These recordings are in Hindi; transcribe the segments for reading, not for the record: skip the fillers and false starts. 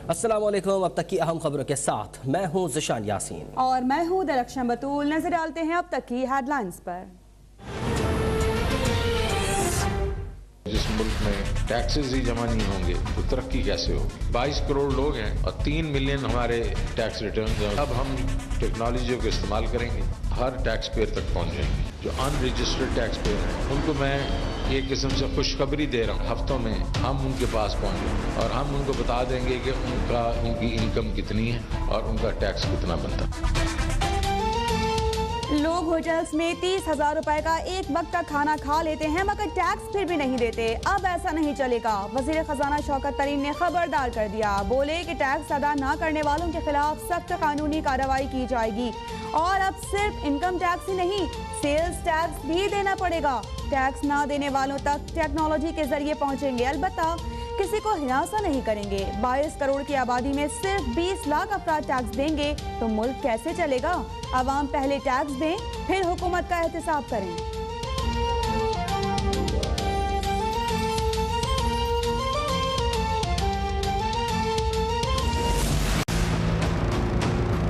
अस्सलाम वालेकुम। अब तक की अहम खबरों के साथ मैं हूं ज़िशान यासीन और मैं हूं दरख्शान बतूल। नजर डालते हैं अब तक की हेडलाइंस पर। जिस मुल्क में टैक्सेस ही जमा नहीं होंगे तो तरक्की कैसे होगी। 22 करोड़ लोग हैं और 3 मिलियन हमारे टैक्स रिटर्न हैं। अब हम टेक्नोलॉजी को इस्तेमाल करेंगे, हर टैक्स पेयर तक पहुंचेंगे। जो अनरजिस्टर्ड टैक्स पेयर हैं उनको मैं एक किस्म से खुशखबरी दे रहा हूँ, हफ्तों में हम उनके पास पहुंचेंगे और हम उनको बता देंगे कि उनकी इनकम कितनी है और उनका टैक्स कितना बनता है। लोग होटल्स में 30,000 रुपए का एक वक्त का खाना खा लेते हैं मगर टैक्स फिर भी नहीं देते। अब ऐसा नहीं चलेगा। वजीर खजाना शौकत तरीन ने खबरदार कर दिया। बोले कि टैक्स अदा न करने वालों के खिलाफ सख्त कानूनी कार्रवाई की जाएगी और अब सिर्फ इनकम टैक्स ही नहीं, सेल्स टैक्स भी देना पड़ेगा। टैक्स ना देने वालों तक टेक्नोलॉजी के जरिए पहुंचेंगे, अलबत्ता किसी को हिरासा नहीं करेंगे। 22 करोड़ की आबादी में सिर्फ 20 लाख अफराद टैक्स देंगे तो मुल्क कैसे चलेगा। अवाम पहले टैक्स दें, फिर हुकूमत का एहतिसाब करें।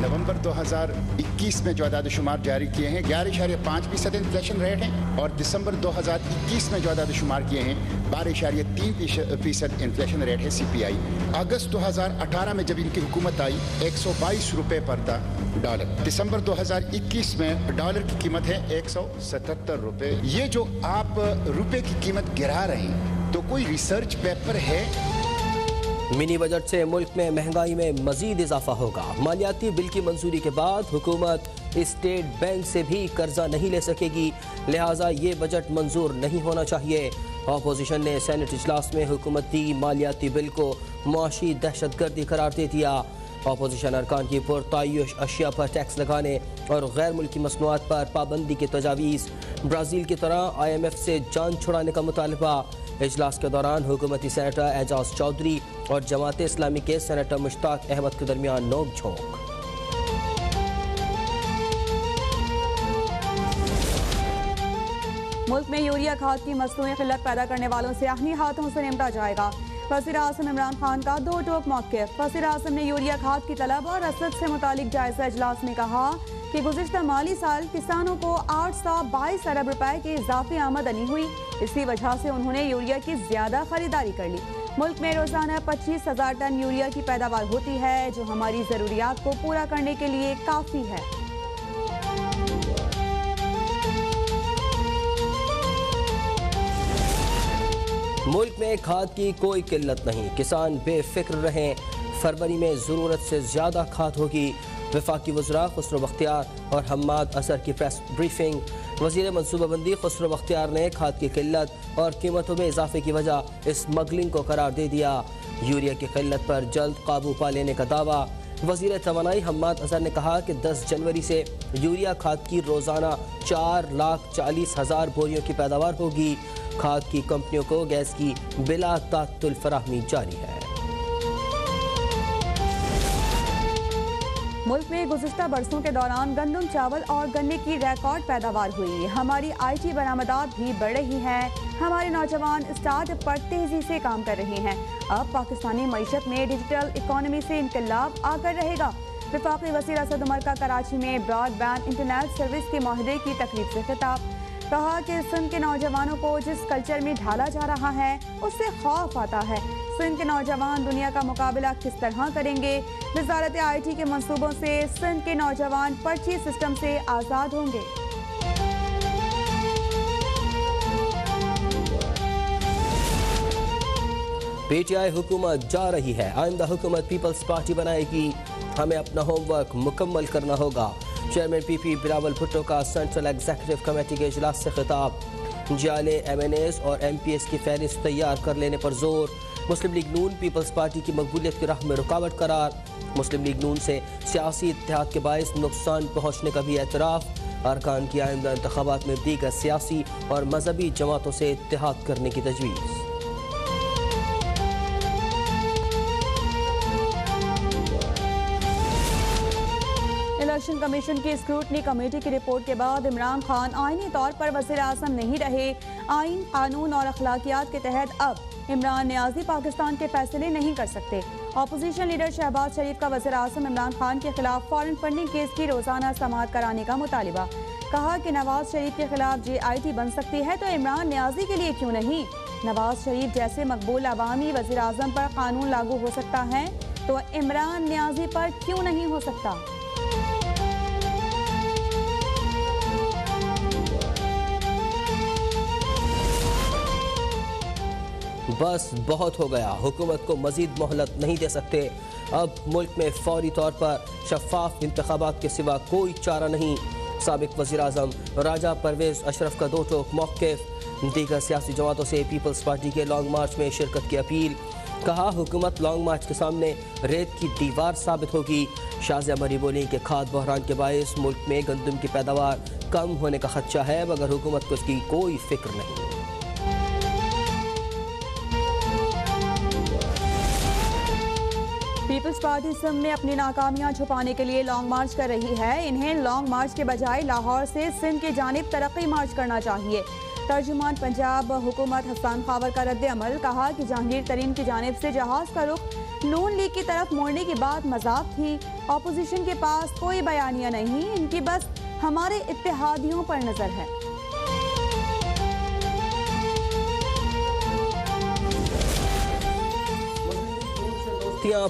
नवंबर 2021 में जो अदाद-ओ-शुमार जारी किए हैं 11.5% इन्फ्लेशन रेट है और दिसंबर 2021 में जो अदाद-ओ-शुमार किए हैं 12.3% इन्फ्लेशन रेट है CPI। अगस्त 2018 में जब इनकी हुकूमत आई 122 रुपए पर था डॉलर। दिसंबर 2021 में डॉलर की कीमत है 177 रुपए। ये जो आप रुपए की कीमत गिरा रहे हैं तो कोई रिसर्च पेपर है? मिनी बजट से मुल्क में महंगाई में मजीद इजाफा होगा। मालियाती बिल की मंजूरी के बाद हुकूमत स्टेट बैंक से भी कर्जा नहीं ले सकेगी, लिहाजा ये बजट मंजूर नहीं होना चाहिए। अपोजिशन ने सेनेट इजलास में हुकूमती मालियाती बिल को मुआशी दहशतगर्दी करार दे दिया। अपोजिशन अरकान की पुरतायुश अशिया पर टैक्स लगाने और गैर मुल्की मसनूआत पर पाबंदी की तजावीज़, ब्राज़ील की तरह IMF से जान छुड़ाने का मुतालबा। इजलास के दौरान हुकूमती सेनेटर एजाज चौधरी और जमात इस्लामी के सेनेटर मुश्ताक अहमद के दरमियान नोक झोंक। मुल्क में यूरिया खाद की मसनूई किल्लत पैदा करने वालों से आहनी हाथों से निपटा जाएगा। वज़ीर आज़म इमरान खान का दो टोक मौक़िफ़। वज़ीर आज़म ने यूरिया खाद की तलब और रसद से मुतालिक जायजा इजलास में कहा कि गुज़िश्ता माली साल किसानों को 822 अरब रुपए की इजाफी आमदनी हुई। इसी वजह से उन्होंने यूरिया की ज्यादा खरीदारी कर ली। मुल्क में रोजाना 25,000 टन यूरिया की पैदावार होती है जो हमारी जरूरियात को पूरा करने के लिए काफी है। मुल्क में खाद की कोई किल्लत नहीं, किसान बेफिक्र रहें। फरवरी में ज़रूरत से ज़्यादा खाद होगी। वफाकी वज़रा खुसरो बख्तियार और हम्माद असर की प्रेस ब्रीफिंग। वज़ीर मनसूबाबंदी खुसरो बख्तियार ने खाद की किल्लत और कीमतों में इजाफे की वजह स्मगलिंग को करार दे दिया। यूरिया की किल्लत पर जल्द काबू पा लेने का दावा। वज़ीर तवानाई हम्माद असर ने कहा कि 10 जनवरी से यूरिया खाद की रोज़ाना 4,40,000 बोरियों की पैदावार होगी। खाद की कंपनियों को गैस की बिला तात्तुल फराहमी जारी है। मुल्क में गुज़िश्ता बरसों के दौरान गंदम, चावल और गन्ने की रिकॉर्ड पैदावार हुई। हमारी IT बरामदात भी बढ़ रही हैं। हमारे नौजवान स्टार्टअप पर तेजी से काम कर रहे हैं। अब पाकिस्तानी मईशत में डिजिटल इकोनॉमी से इनकलाब आकर रहेगा। वफाकी वज़ीर असद उमर का कराची में ब्रॉडबैंड इंटरनेट सर्विस के माहिदे की तकरीब से खिताब। कहा कि सिंध के नौजवानों को जिस कल्चर में ढाला जा रहा है उससे खौफ आता है। सिंध के नौजवान दुनिया का मुकाबला किस तरह करेंगे। वजारत IT के मंसूबों से सिंध के नौजवान पर्ची सिस्टम से आज़ाद होंगे। PTI हुकूमत जा रही है, आइंदा हुकूमत पीपल्स पार्टी बनाएगी। हमें अपना होमवर्क मुकम्मल करना होगा। चेयरमैन PP बिलावल भुट्टो का सेंट्रल एग्जीक्यूटिव कमेटी के इजलास से खिताब। जाले MNAs और MPs की फहरिस्त तैयार कर लेने पर जोर। मुस्लिम लीग नून पीपल्स पार्टी की मकबूलियत की राह में रुकावट करार। मुस्लिम लीग नून से सियासी इत्तेहाद के बायस नुकसान पहुँचने का भी एतराफ़। अरकान की आइंदा इंतखाबात में दीगर सियासी और मजहबी जमातों से इत्तेहाद करने की तजवीज़। इलेक्शन कमीशन की स्क्रूटनी कमेटी की रिपोर्ट के बाद इमरान खान आईनी तौर पर वज़ीर आज़म नहीं रहे। आइन, कानून और अखलाकियात के तहत अब इमरान नियाजी पाकिस्तान के फैसले नहीं कर सकते। अपोजिशन लीडर शहबाज शरीफ का वज़ीर आज़म इमरान खान के खिलाफ फॉरेन फंडिंग केस की रोजाना समाअत कराने का मुतालिबा। कहा कि नवाज शरीफ के खिलाफ JIT बन सकती है तो इमरान नियाजी के लिए क्यों नहीं। नवाज शरीफ जैसे मकबूल अवामी वज़ीर आज़म पर कानून लागू हो सकता है तो इमरान नियाजी पर क्यों नहीं हो सकता। बस बहुत हो गया, हुकूमत को मजीद मोहलत नहीं दे सकते। अब मुल्क में फौरी तौर पर शफाफ इंतखाबात के सिवा कोई चारा नहीं। साबिक वज़ीर आज़म राजा परवेज़ अशरफ का दो टोक मौक़िफ़। दीगर सियासी जमातों से पीपल्स पार्टी के लॉन्ग मार्च में शिरकत की अपील। कहा हुकूमत लॉन्ग मार्च के सामने रेत की दीवार साबित होगी। शाज़िया मरी बोली कि खाद बहरान के बायस मुल्क में गंदम की पैदावार कम होने का खदशा है मगर हुकूमत को इसकी कोई फिक्र नहीं। पीपल्स पार्टी सिंध में अपनी नाकामियां छुपाने के लिए लॉन्ग मार्च कर रही है। इन्हें लॉन्ग मार्च के बजाय लाहौर से सिंध की जानिब तरक्की मार्च करना चाहिए। तर्जुमान पंजाब हुकूमत हसन खावर का रद्द अमल। कहा कि जहांगीर तरीन की जानिब से जहाज का रुख नून लीग की तरफ मोड़ने की बात मजाक थी। अपोजिशन के पास कोई बयानिया नहीं, इनकी बस हमारे इत्तेहादियों पर नजर है।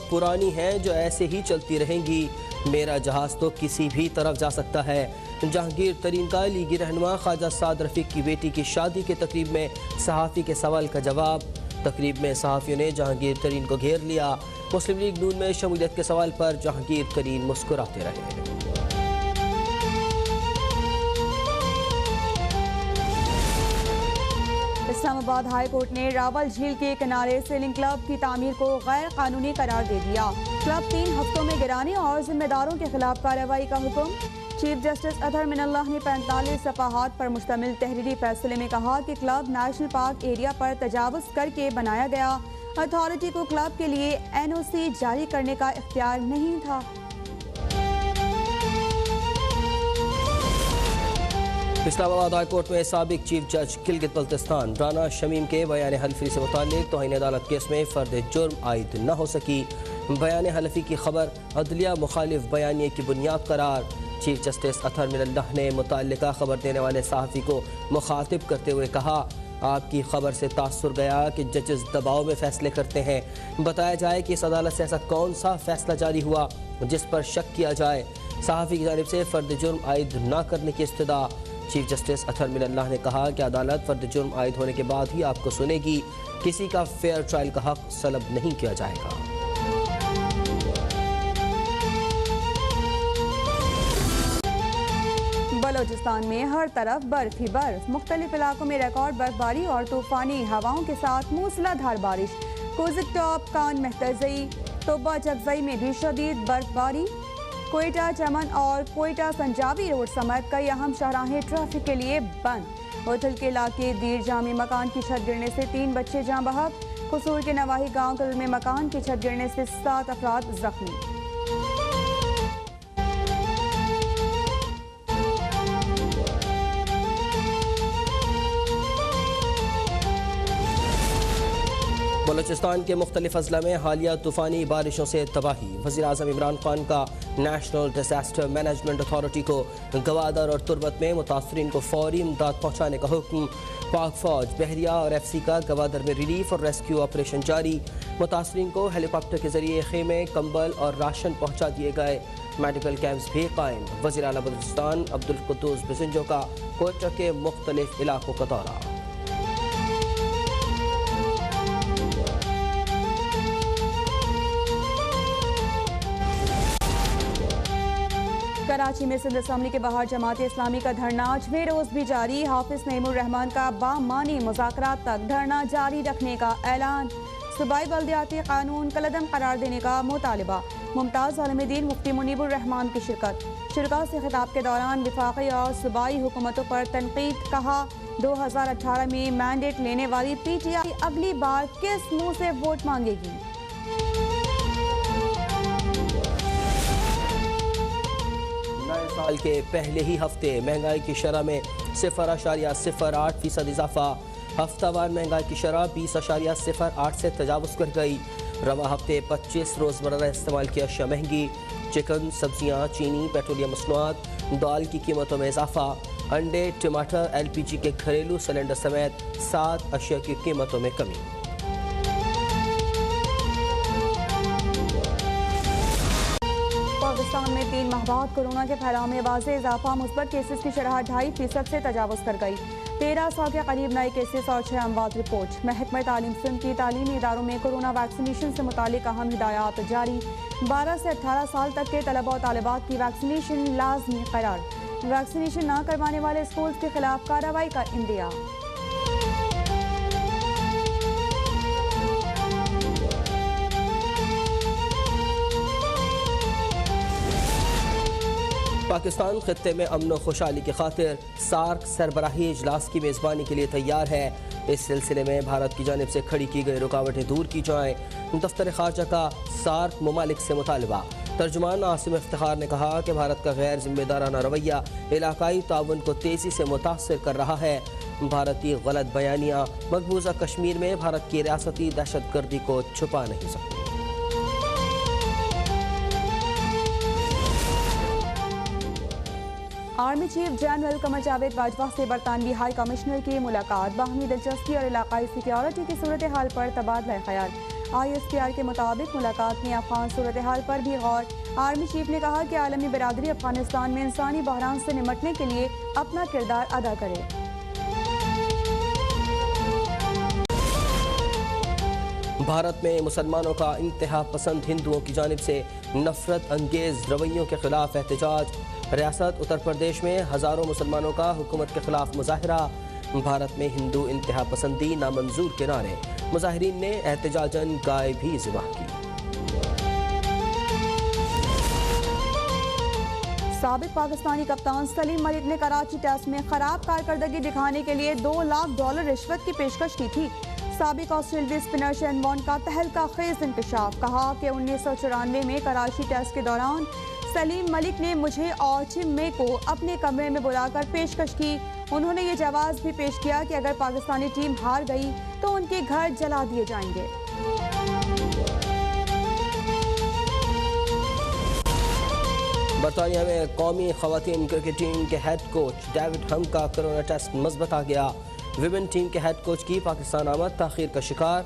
पुरानी हैं जो ऐसे ही चलती रहेंगी। मेरा जहाज तो किसी भी तरफ जा सकता है। जहांगीर तरीन का लीगी रहनुमा ख्वाजा साद रफीक की बेटी की शादी के तकरीब में सहाफ़ी के सवाल का जवाब। तकरीब में सहाफ़ियों ने जहांगीर तरीन को घेर लिया। मुस्लिम लीग नून में शमूलियत के सवाल पर जहांगीर तरीन मुस्कुराते रहे। इस्लामाबाद हाई कोर्ट ने रावल झील के किनारे सेलिंग क्लब की तामीर को गैर कानूनी करार दे दिया। क्लब 3 हफ्तों में गिराने और जिम्मेदारों के खिलाफ कार्रवाई का हुक्म। चीफ जस्टिस अतहर मिनल्लाह ने 45 सफ़हात पर मुश्तमिल तहरीरी फैसले में कहा कि क्लब नेशनल पार्क एरिया पर तजावुज़ करके बनाया गया। अथॉरिटी को क्लब के लिए NOC जारी करने का इख्तियार नहीं था। इस्लामाबाद हाई कोर्ट में साबिक चीफ जज गिलगित बल्तिस्तान राना शमीम के बयान हल्फी से मुताल्लिक तौहीन अदालत केस में फर्द जुर्म आयद न हो सकी। बयान हल्फी की खबर अदलिया मुखालिफ बयानिए की बुनियाद करार। चीफ जस्टिस अतहर मिनल्लाह ने मुतल्लिका खबर देने वाले सहाफ़ी को मुखातिब करते हुए कहा, आपकी खबर से तासुर गया कि जजेस दबाव में फैसले करते हैं। बताया जाए कि इस अदालत से ऐसा कौन सा फैसला जारी हुआ जिस पर शक किया जाए। सहाफ़ी की जानिब से फर्द जुर्म आयद न करने की इस्तदा। चीफ जस्टिस अतहर मिनल्लाह ने कहा कि अदालत फर्द जुर्म आयद होने के बाद ही आपको सुनेगी। किसी का फेयर ट्रायल का हक सलब नहीं किया जाएगा। बलोचिस्तान में हर तरफ बर्फ ही बर्फ। मुख्तलिफ इलाकों में रिकॉर्ड बर्फबारी और तूफानी हवाओं के साथ मूसलाधार बारिश। कोजिक टॉप, कान मेहतरजई, तोबा चकजई में भी शदीद बर्फबारी। कोयटा, चमन और कोयटा संजावी रोड समेत कई अहम शाहराहें ट्रैफिक के लिए बंद। होटल के इलाके दीर जामी मकान की छत गिरने से 3 बच्चे जाँ बहक। कसूर के नवाही गांव कल में मकान की छत गिरने से 7 अफराद जख्मी। बलूचिस्तान के मुख्तलिफ अजला में हालिया तूफ़ानी बारिशों से तबाही। वज़ीर आज़म इमरान खान का नेशनल डिज़ास्टर मैनेजमेंट अथॉरिटी को गवादर और तुर्बत में मुतासरीन को फौरी इमदाद पहुँचाने का हुक्म। पाक फौज, बहरिया और FC का गवादर में रिलीफ और रेस्क्यू ऑपरेशन जारी। मुतासरीन को हेलीकॉप्टर के जरिए खेमे, कंबल और राशन पहुँचा दिए गए। मेडिकल कैंप्स भी कायम। वज़ीर आला बलूचिस्तान अब्दुल कुद्दूस बिसिंजो का कोयटा के मुख्तलिफ इलाकों का दौरा। कराची में सिंध असम्बली के बाहर जमात इस्लामी का धरना 6वें रोज भी जारी। हाफिज नईमुर रहमान का बामानी मुज़ाकरात तक धरना जारी रखने का ऐलान। सूबाई बल्दियाती कानून कलअदम करार देने का मुतालिबा। मुमताज़ आलमदीन मुफ्ती मुनीबुर रहमान की शिरकत। शुरा से खिताब के दौरान वफाकी और सूबाई हुकूमतों पर तनकीद। कहा 2018 में मैंडेट लेने वाली PTI अगली बार किस मुँह से वोट मांगेगी। साल के पहले ही हफ्ते महंगाई की शरह में 0.08% इजाफा। हफ्तावार महंगाई की शरह 20.08 से तजावुज़ कर गई। रवा हफ्ते 25 रोज़मर्रा इस्तेमाल की अशिया महंगी। चिकन, सब्जियाँ, चीनी, पेट्रोलियम मसनूआत, दाल की कीमतों में इजाफा। अंडे, टमाटर, LPG के घरेलू सिलेंडर समेत 7 अशिया की कीमतों में कमी। पाकिस्तान में 3 माह बाद कोरोना के फैलाव में वाज़ेह इजाफा। मुस्बत केसेस की शरह 2.5% से तजावुज़ कर गई। 1300 के करीब नए केसेस और 6 अमवात रिपोर्ट। महकमा तालीम सिंध की तालीमी इदारों में कोरोना वैक्सीनेशन से मुतालिक अहम हिदायत जारी। 12 से 18 साल तक के तलबा और तालिबात की वैक्सीनेशन लाजमी करार। वैक्सीनेशन न करवाने वाले स्कूल के खिलाफ कार्रवाई का इंदिया। पाकिस्तान खित्ते में अमन व खुशहाली की खातिर सार्क सरबराही इजलास की मेज़बानी के लिए तैयार है। इस सिलसिले में भारत की जानिब से खड़ी की गई रुकावटें दूर की जाएँ। दफ्तर खारजा का सार्क ममालिक से मुतालबा। तर्जुमान आसिम इफ्तिखार ने कहा कि भारत का गैर जिम्मेदाराना रवैया इलाकाई ताउन को तेज़ी से मुतासर कर रहा है। भारतीय गलत बयानियाँ मकबूजा कश्मीर में भारत की रियासती दहशत गर्दी को छुपा नहीं सकती। Army chief general Qamar Javed Bajwa से बरतानवी हाई कमिश्नर की मुलाकात। बाहमी दिलचस्पी और इलाकाई सिक्योरिटी की सूरत हाल पर तबादला ख्याल। ISPR के मुताबिक मुलाकात में अफगान सूरत हाल पर भी गौर। आर्मी चीफ ने कहा कि आलमी बरादरी अफगानिस्तान में इंसानी बहरान से निमटने के लिए अपना किरदार अदा करे। भारत में मुसलमानों का इंतहा पसंद हिंदुओं की जानिब से नफरत अंगेज रवैयों के खिलाफ एहतजाज। रियासत उत्तर प्रदेश में हज़ारों मुसलमानों का हुकूमत के खिलाफ मुजाहरा। भारत में हिंदू इंतहा पसंदी नामंजूर के नारे। मुजाहिरीन ने एहतजाजन गाय भी ज़िबह की। साबिक पाकिस्तानी कप्तान सलीम मलिक ने कराची टेस्ट में खराब कारकर्दगी दिखाने के लिए $2 लाख रिश्वत की पेशकश की थी। साबिक ऑस्ट्रेलियाई स्पिनर शेन वॉर्न का तहलका खेज इंकशाफ। कहा कि 1994 में कराची टेस्ट के दौरान सलीम मलिक ने मुझे और टिम मे को अपने कमरे में बुलाकर पेशकश की। उन्होंने ये जवाब भी पेश किया कि अगर पाकिस्तानी टीम हार गई तो उनके घर जला दिए जाएंगे। बरतानिया में कौमी खवातीन क्रिकेट टीम के हेड कोच डेविड हम का कोरोना टेस्ट मुस्बत आ गया। विमेन टीम के हेड कोच की पाकिस्तान आमद ताखीर का शिकार।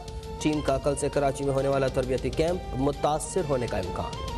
टीम का कल से कराची में होने वाला तरबियती कैंप मुतासिर होने का इम्कान।